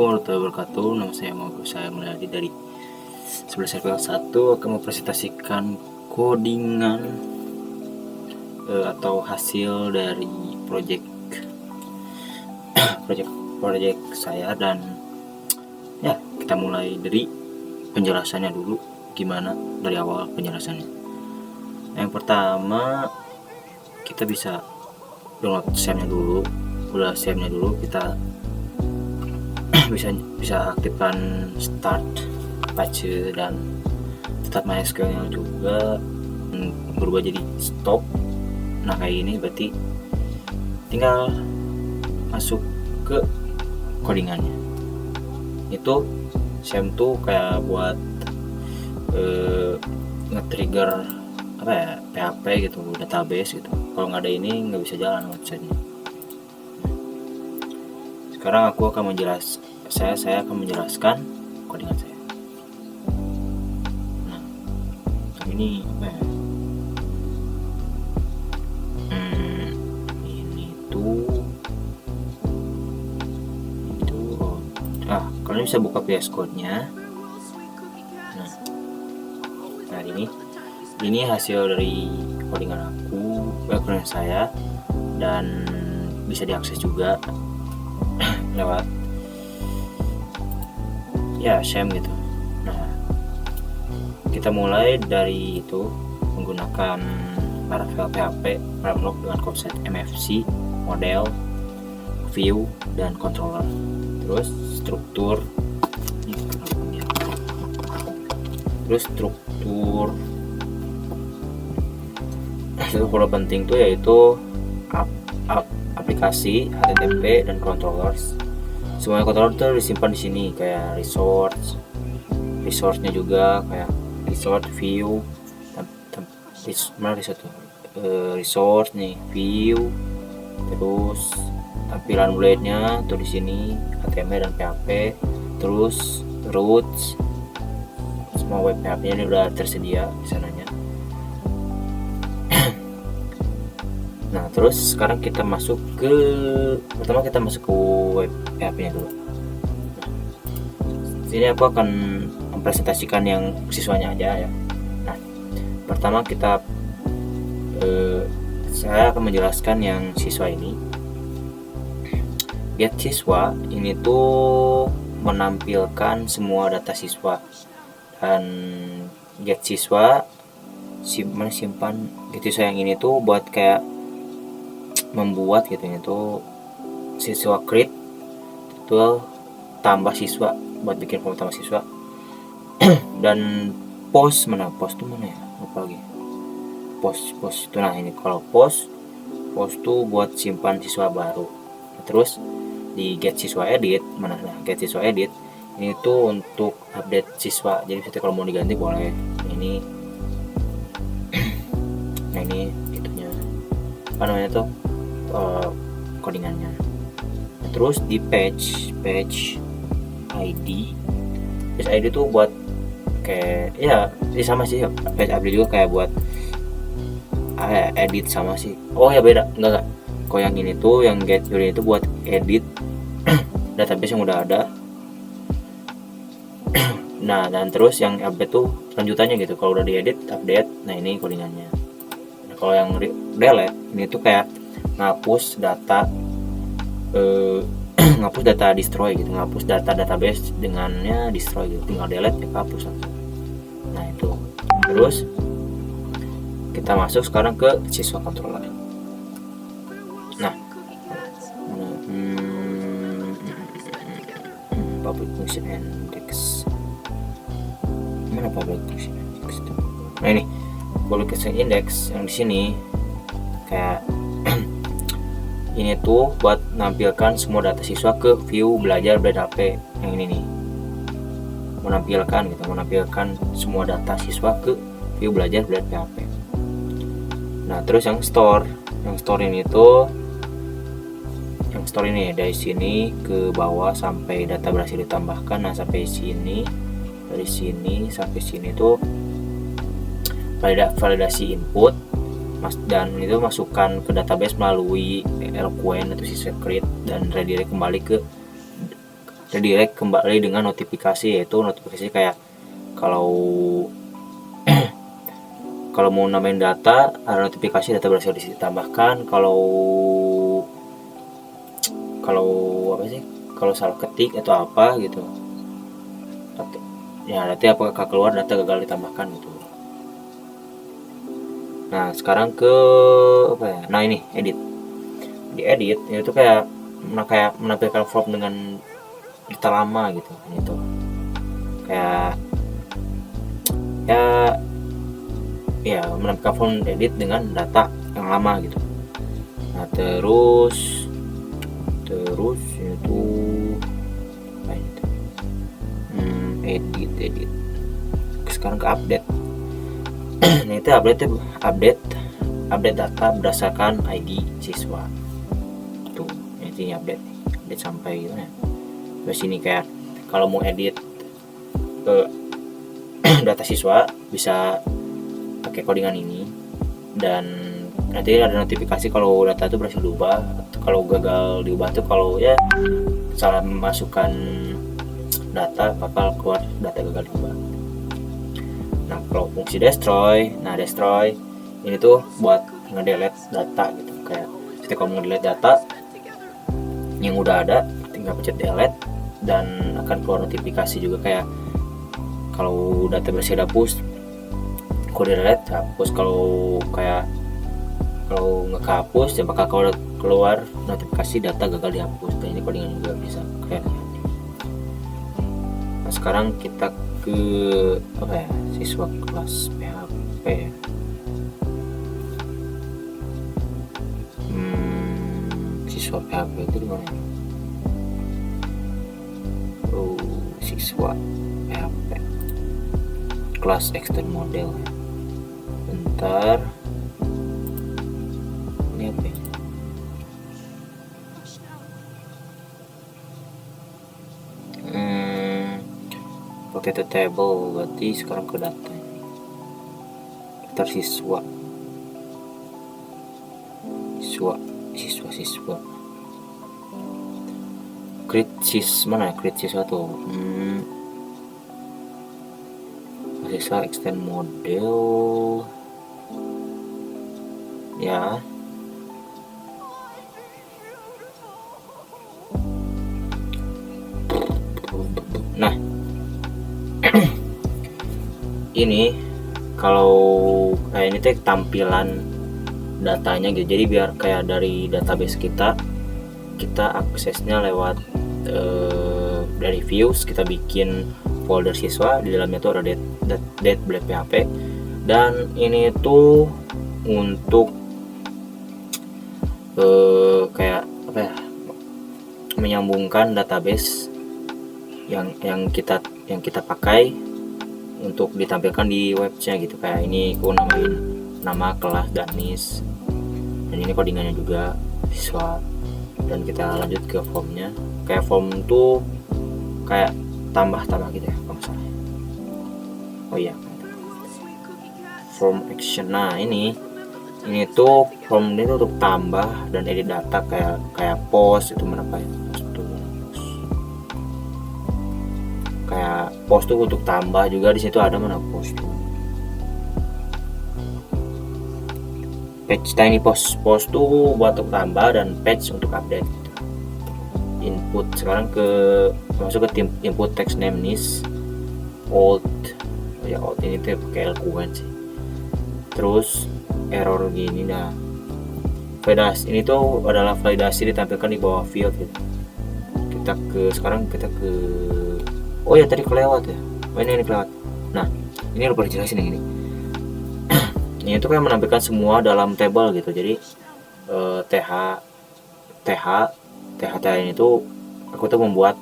Assalamualaikum warahmatullahi wabarakatuh. Nama saya Mulyadi dari 11 RPL 1 akan mempresentasikan codingan atau hasil dari project saya, dan ya kita mulai dari penjelasannya dulu. Gimana dari awal penjelasannya? Yang pertama, kita bisa download SAM-nya dulu. Udah SAM-nya dulu, kita bisa aktifkan start Apache dan start MySQL juga, berubah jadi stop. Nah kayak ini berarti tinggal masuk ke codingannya. Itu SAM tuh kayak buat nge-trigger PHP gitu, database gitu. Kalau nggak ada ini nggak bisa jalan websitenya. Sekarang aku akan saya akan menjelaskan codingan saya. Nah, ini apa ya? Kalian bisa buka VS Code-nya. Nah, ini hasil dari codingan codingan saya, dan bisa diakses juga lewat SAM gitu. Nah, kita mulai dari itu menggunakan Laravel PHP framework dengan konsep MFC, model, view, dan controller. Terus struktur kalau penting tuh yaitu aplikasi, HTTP, dan controllers. Semua controller tuh disimpan di sini, kayak resource-nya juga kayak resource, view, resource nih, view, terus tampilan blade-nya tuh di sini, HTML dan PHP, terus roots, semua web PHP-nya ini udah tersedia di sananya. Nah, terus sekarang kita masuk ke web PHP-nya dulu. Sini aku akan mempresentasikan yang siswanya aja ya. Nah, pertama saya akan menjelaskan yang siswa ini. Get siswa ini tuh menampilkan semua data siswa, dan get siswa simpan get siswa yang ini tuh buat kayak membuat gitu, itu siswa create tuh tambah siswa, buat bikin form tambah siswa. Dan post tuh mana ya, lupa lagi. Post tuh, nah ini kalau post tuh buat simpan siswa baru. Terus di get siswa edit get siswa edit ini tuh untuk update siswa, jadi kalau mau diganti boleh. Ini nah ini itunya apa namanya tuh, codingannya. Terus di page ID tuh buat kayak sama sih, page ID juga kayak buat edit sama sih. Oh ya, beda, enggak. Kalau yang ini tuh, yang get URL itu buat edit database yang udah ada. Nah, dan terus yang update tuh lanjutannya gitu, kalau udah diedit update. Nah, ini codingannya. Nah, kalau yang delete ini tuh kayak ngapus data destroy gitu, ngapus data database dengannya destroy gitu, tinggal delete ya hapus langsung. Nah, itu. Terus kita masuk sekarang ke siswa controller. Nah, public function index. Mana public function index itu? Nah, ini public function index yang di sini kayak ini tuh buat nampilkan semua data siswa ke view belajar HP. Yang ini nih menampilkan semua data siswa ke view belajar PHP. Nah, terus yang store ini dari sini ke bawah sampai data berhasil ditambahkan. Nah, sampai sini, dari sini sampai sini tuh validasi input, dan itu masukkan ke database melalui LQN atau SysQuery, dan redirect kembali ke redirect kembali dengan notifikasi, yaitu notifikasi kayak kalau kalau mau nambahin data ada notifikasi data berhasil ditambahkan, kalau apa sih, kalau salah ketik atau apa gitu, ya nanti apakah keluar data gagal ditambahkan gitu. Nah sekarang ke apa ya, nah ini edit. Di edit itu kayak menampilkan form dengan data lama gitu. Itu kayak ya menampilkan form edit dengan data yang lama gitu. Nah terus itu edit sekarang ke update. Nah itu update data berdasarkan ID siswa. Tuh intinya update sampai gitu ya. Terus ini kayak kalau mau edit data siswa bisa pakai codingan ini, dan nanti ada notifikasi kalau data itu berhasil diubah. Kalau gagal diubah tuh kalau ya salah memasukkan data bakal keluar data gagal diubah. Nah kalau fungsi destroy ini tuh buat ngedelete data gitu. Kayak ketika kamu ngedelete data yang udah ada, tinggal pencet delete dan akan keluar notifikasi juga kayak kalau data berhasil dihapus, kalau delete hapus. Kalau nggak kehapus ya bakal keluar notifikasi data gagal dihapus. Dan ini codingan juga bisa kayak. Nah sekarang kita ke apa ya, siswa kelas PHP ya. Siswa PHP itu di mana? Siswa PHP kelas extend model. Bentar, ini apa ya? Potato table, berarti sekarang ke data. Daftar siswa mana create siswa tuh. Siswa extend model ya. Nah ini kalau kayak ini tuh tampilan datanya gitu. Jadi biar kayak dari database kita aksesnya lewat dari views, kita bikin folder siswa, di dalamnya tuh ada date.php, dan ini tuh untuk kayak apa ya, menyambungkan database yang kita pakai untuk ditampilkan di webnya gitu. Kayak ini aku namain nama kelas Danis, dan ini codingannya juga siswa. Dan kita lanjut ke formnya. Kayak form tuh kayak tambah gitu ya kalau salah. Oh iya, form action. Nah ini tuh form ini tuh untuk tambah dan edit data kayak post itu, mana ya, kayak post tuh untuk tambah juga. Di situ ada mana post tuh, page tiny post tuh buat untuk tambah, dan page untuk update. Input sekarang masuk ke input text name is old ini tuh pakai LQN sih. Terus error gini. Nah validasi ini tuh adalah validasi ditampilkan di bawah field gitu. Sekarang kita ke oh ya tadi kelewat ya. Ini kelewat. Nah ini lupa dijelasin yang ini. Ini tuh kayak menampilkan semua dalam table gitu. Jadi TH ini tuh aku tuh membuat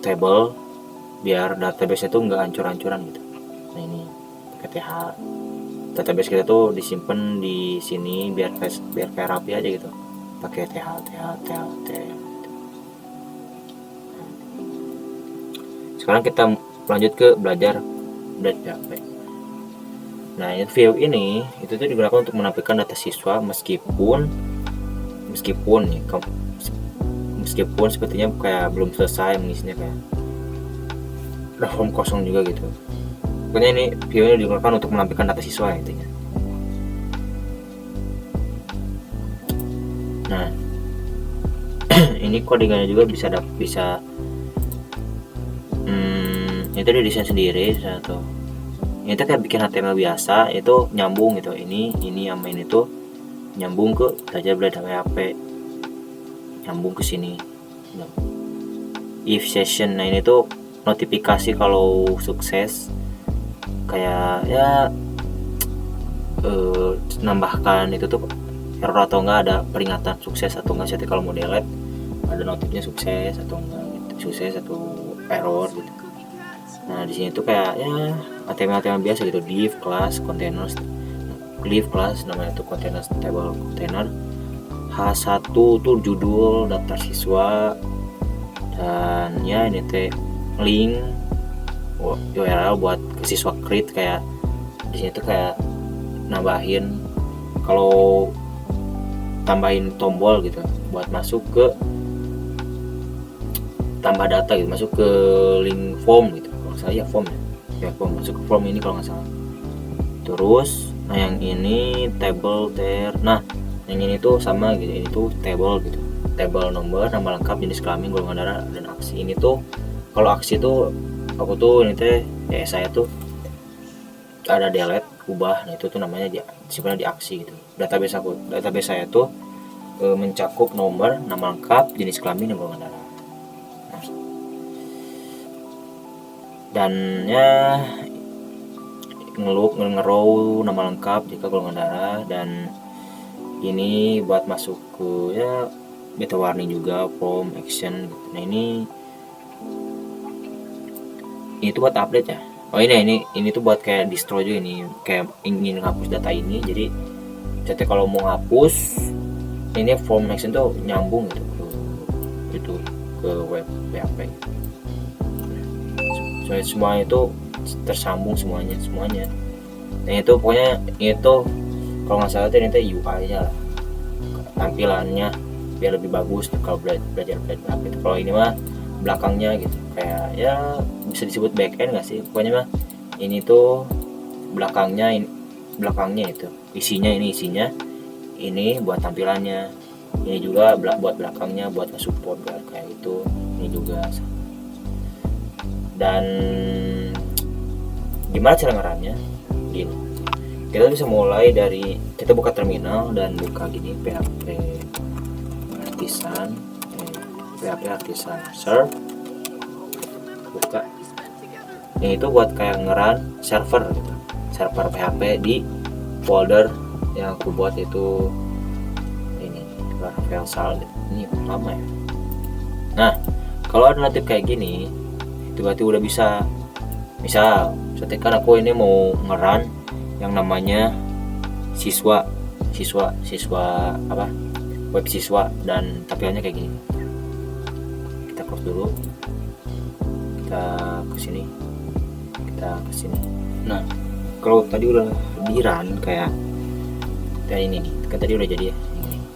table biar database itu nggak hancur-hancuran gitu. Nah ini pakai TH, database kita tuh disimpan di sini biar kayak rapi aja gitu. Pakai TH. Sekarang kita lanjut ke belajar PHP. Nah view ini itu tuh digunakan untuk menampilkan data siswa meskipun meskipun sepertinya kayak belum selesai mengisinya, kayak ada form kosong juga gitu. Pokoknya ini video ini digunakan untuk menampilkan data siswa intinya. Nah ini codingannya juga bisa itu didesain sendiri atau itu kayak bikin HTML biasa, itu nyambung gitu, ini sama ini tuh nyambung ke belajar PHP, nyambung ke sini. If session, nah ini tuh notifikasi kalau sukses, kayak ya nambahkan itu tuh error atau enggak, ada peringatan sukses atau enggak. Jadi kalau mau delete ada notifnya sukses atau enggak gitu, sukses atau error gitu. Nah di sini tuh kayak ya HTML biasa gitu, div class containers, div class namanya tuh containers, table container. H1 tuh judul daftar siswa, dan ya ini teh link URL buat ke siswa create. Kayak di sini tuh kayak nambahin, kalau tambahin tombol gitu buat masuk ke tambah data gitu, masuk ke link form gitu kalau nggak salah, ya form ya form, masuk ke form ini kalau nggak salah. Terus nah yang ini table there, nah yang ini tuh sama gitu, ini tuh table gitu, table nomor, nama lengkap, jenis kelamin, golongan darah, dan aksi. Ini tuh kalau aksi tuh aku tuh ini teh ya saya tuh ada delete, ubah, nah itu tuh namanya simpan di aksi gitu. Database saya tuh mencakup nomor, nama lengkap, jenis kelamin, dan golongan darah. Nah, dan ya ngerow nama lengkap jika golongan darah, dan ini buat masuk ke ya beta warning juga, form action gitu. Nah ini tuh buat update ya. Oh ini tuh buat kayak destroy juga, ini kayak ingin hapus data ini. Jadi kalau mau hapus ini form action tuh nyambung gitu ke web PHP. So semua itu tersambung semuanya. Nah itu pokoknya itu kalau nggak salah ini tuh UI-nya lah, tampilannya biar lebih bagus kalau belajar PHP itu. Kalau ini mah belakangnya gitu, kayak ya bisa disebut backend nggak sih, pokoknya mah ini tuh belakangnya itu isinya, ini buat tampilannya, ini juga buat belakangnya, buat support kayak itu, ini juga. Dan gimana cara ngerannya gini, kita bisa mulai dari kita buka terminal dan buka gini PHP artisan serve, buka. Ini itu buat kayak ngeran server gitu, server PHP di folder yang aku buat itu, ini file sal gitu. Ini lama ya. Nah kalau ada notif kayak gini itu berarti udah bisa. Misal kan aku ini mau ngeran yang namanya siswa apa, web siswa, dan tampilannya kayak gini. Kita close dulu, kita kesini. Nah kalau tadi udah di run kayak ini nih, kan tadi udah jadi ya,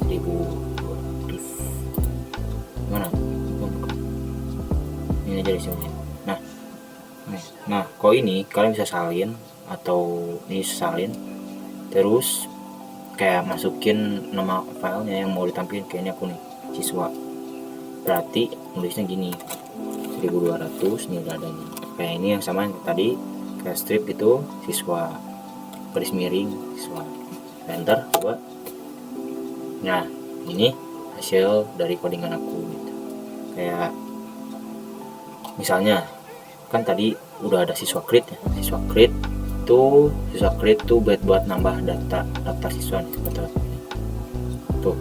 ini 1000 mana ini aja di sini. Nah kalau ini kalian bisa salin, atau ini salin terus kayak masukin nama filenya yang mau ditampilkan. Kayaknya aku nih siswa, berarti nulisnya gini 1200, ini udah ada ini. Kayak ini yang sama yang tadi, kayak strip gitu, siswa garis miring siswa, enter coba. Nah ini hasil dari codingan aku gitu. Kayak misalnya kan tadi udah ada siswa create ya, siswa create tuh buat nambah daftar siswa nih, tuh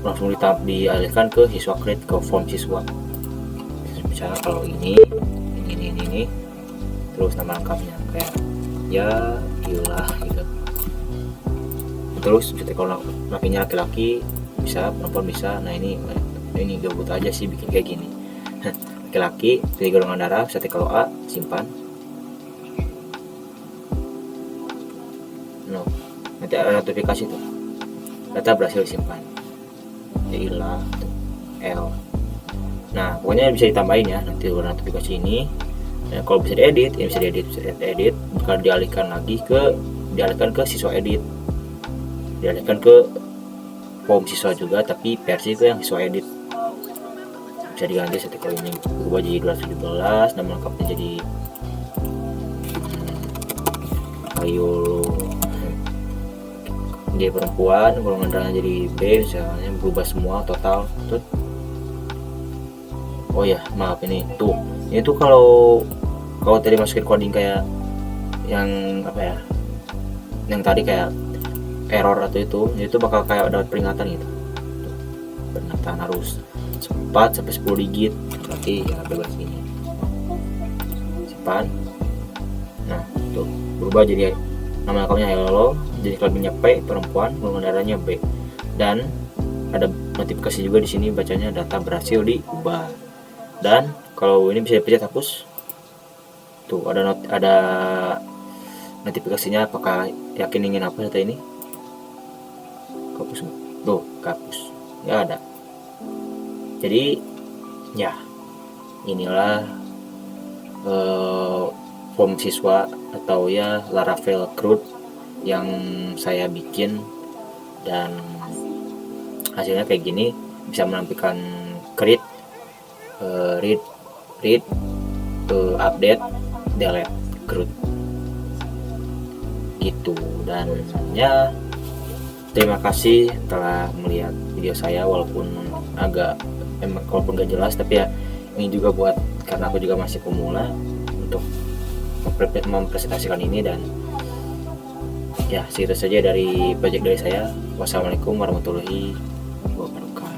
langsung dialihkan ke siswa create, ke form siswa. Misalnya kalau ini terus nama lengkapnya kayak ya ilah gitu. Terus kalau lakinya laki-laki bisa, perempuan bisa. Nah ini gabut aja sih bikin kayak gini. Laki-laki pilih golongan darah, bisa kalau A, simpan. Nanti ada notifikasi tuh, data berhasil simpan. Ilah L. Nah pokoknya bisa ditambahin ya nanti warna notifikasi ini. Nah, kalau bisa diedit, ya bisa diedit, bakal dialihkan ke siswa edit, dialihkan ke form siswa juga, tapi versi ke yang siswa edit. Bisa diganti seperti ini, berubah jadi 217, nama lengkapnya jadi Ayu dia perempuan, golongan darahnya jadi B misalnya, berubah semua total tuh. Oh ya maaf, ini tuh kalau tadi masukin coding kayak yang apa ya, yang tadi kayak error atau itu bakal kayak dapat peringatan gitu. Peringatan harus 4 sampai 10 digit, berarti ya bebas ini. Simpan. Nah tuh berubah jadi nama akunnya hello, jadi kelaminnya P, perempuan, golongan darahnya B, dan ada notifikasi juga di sini bacanya data berhasil diubah. Dan kalau ini bisa dipencet hapus, tuh ada notifikasinya, apakah yakin ingin hapus data ini. Hapus tuh, hapus nggak ada. Jadi ya inilah form siswa atau ya Laravel CRUD yang saya bikin, dan hasilnya kayak gini, bisa menampilkan create, read, update, delete CRUD gitu. Dan ya terima kasih telah melihat video saya, walaupun gak jelas, tapi ya ini juga buat, karena aku juga masih pemula untuk mempresentasikan ini. Dan ya segitu saja dari project dari saya. Wassalamualaikum warahmatullahi wabarakatuh.